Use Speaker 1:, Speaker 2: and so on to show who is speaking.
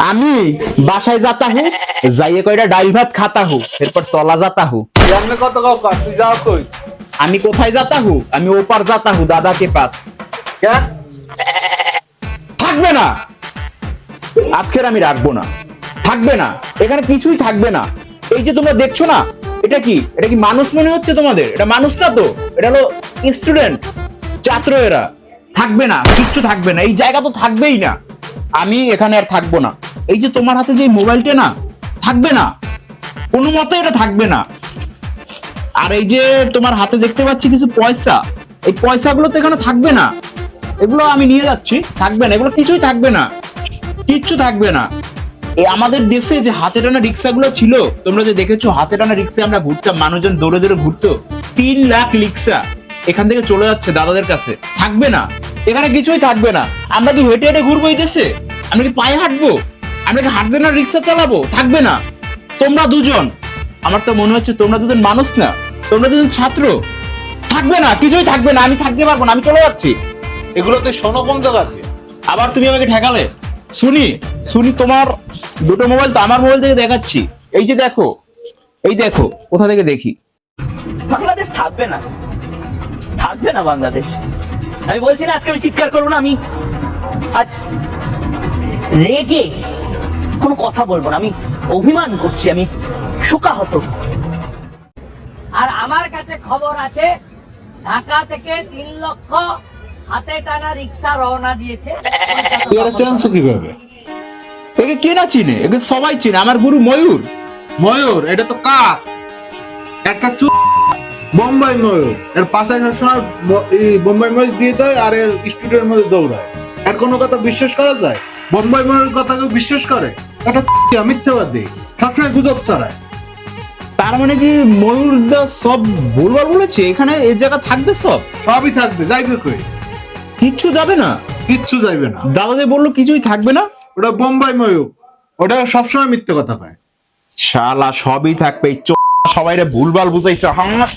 Speaker 1: আমি বাসায় যাতা হু, যাইয়ে কয়টা ডাল ভাত খাতা হু, এরপর চলা যাতা হু।
Speaker 2: এমনি কত কাকা তুই যাও কই?
Speaker 1: আমি কোথায় যাতা হু? আমি ওপার যাতা হু দাদা কে পাস।
Speaker 2: কে?
Speaker 1: থাকবে না, আজকের আমি রাখবো না, থাকবে না, এখানে কিছুই থাকবে না। এই যে তোমরা দেখছো না, এটা কি? এটা কি মানুষ মনে হচ্ছে তোমাদের? এটা মানুষ না তো, এটা হলো স্টুডেন্ট, ছাত্র। এরা থাকবে না, কিচ্ছু থাকবে না, এই জায়গা তো থাকবেই না। আমি এখানে আর থাকবো না। এই যে তোমার হাতে যে মোবাইলটা না, থাকবে না, কোনো মতে এটা থাকবে না। আর এই যে তোমার হাতে দেখতে পাচ্ছি কিছু পয়সা, এই পয়সাগুলো তো এখানে থাকবে না, এগুলো আমি নিয়ে যাচ্ছি, থাকবে না, এগুলো কিছুই থাকবে না, কিচ্ছু থাকবে না। এই আমাদের দেশে যে হাতে টানা রিক্সাগুলো ছিল, তোমরা যে দেখেছো হাতে টানা রিক্সা আমরা ঘুরতাম, মানুষজন দৌড়ে দৌড়ে ঘুরতো, 3 লাখ রিক্সা এখান থেকে চলে যাচ্ছে দাদাদের কাছে। থাকবে না, এখানে কিছুই থাকবে না। আমরা কি হেঁটে হেঁটে ঘুরবো এই দেশে? আমরা কি পায়ে হাঁটবো? আমরা কি হাতে টানা রিক্সা চালাবো? থাকবে না। তোমরা দুজন, আমার তো মনে হচ্ছে তোমরা দুজন মানুষ না, তোমরা দুজন ছাত্র। থাকবে না, কিছুই থাকবে না, আমি থাকতে পারবো না, আমি চলে যাচ্ছি।
Speaker 2: এগুলো তুই শোনো কোন জায়গাতে?
Speaker 1: আবার তুমি আমাকে ঠেকালে। শুনি শুনি, তোমার দুটো মোবাইল তো আমার মোবাইল থেকে দেখাচ্ছি। এই যে দেখো, এই দেখো, কোথা থেকে দেখি।
Speaker 3: বাংলাদেশ থাকবে না, থাকবে না বাংলাদেশ। আমি বলছি না আজকে আমি চিৎকার করবো না, আমি আজ রেগে কোনো কথা বলবো না, আমি অভিমান করছি, আমি শোকাহত।
Speaker 4: আর আমার কাছে খবর আছে ঢাকা থেকে 3 লক্ষ হাতে টানা রিক্সা রওনা দিয়েছে।
Speaker 2: তুই এটা চেনছো কিভাবে?
Speaker 1: একে কে না চিনে? একে সবাই চিনে, আমার গুরু ময়ূর।
Speaker 2: ময়ূর? এটা তো কাক, একটা বোম্বাই ময়ূর। এর পাশে সবসময় এই বোম্বাই ময়ূর দিয়ে দেয় আর এর স্টুডিওর মধ্যে দৌড়ায়। এর কোনো কথা বিশ্বাস করা যায়? বোম্বাই ময়ূরের কথা কেউ বিশ্বাস করে? এটা মিথ্যাবাদী, সবসময় গুজব ছড়ায়।
Speaker 1: তার মানে কি ময়ূর দা সব ভুলভাল বলেছে? এখানে এই জায়গা থাকবে সব,
Speaker 2: সবই থাকবে, যাইবে কই?
Speaker 1: কিচ্ছু যাবে না।
Speaker 2: কিচ্ছু যাইবে না।
Speaker 1: দাদা যে বললো কিছুই থাকবে না,
Speaker 2: ওটা বোম্বাই ময়ূর, ওটা সবসময় মিথ্যে কথা কয়।
Speaker 1: শালা সবই থাকবে। এই সবাইরে ভুলভাল বুঝাইছে। হ্যাঁ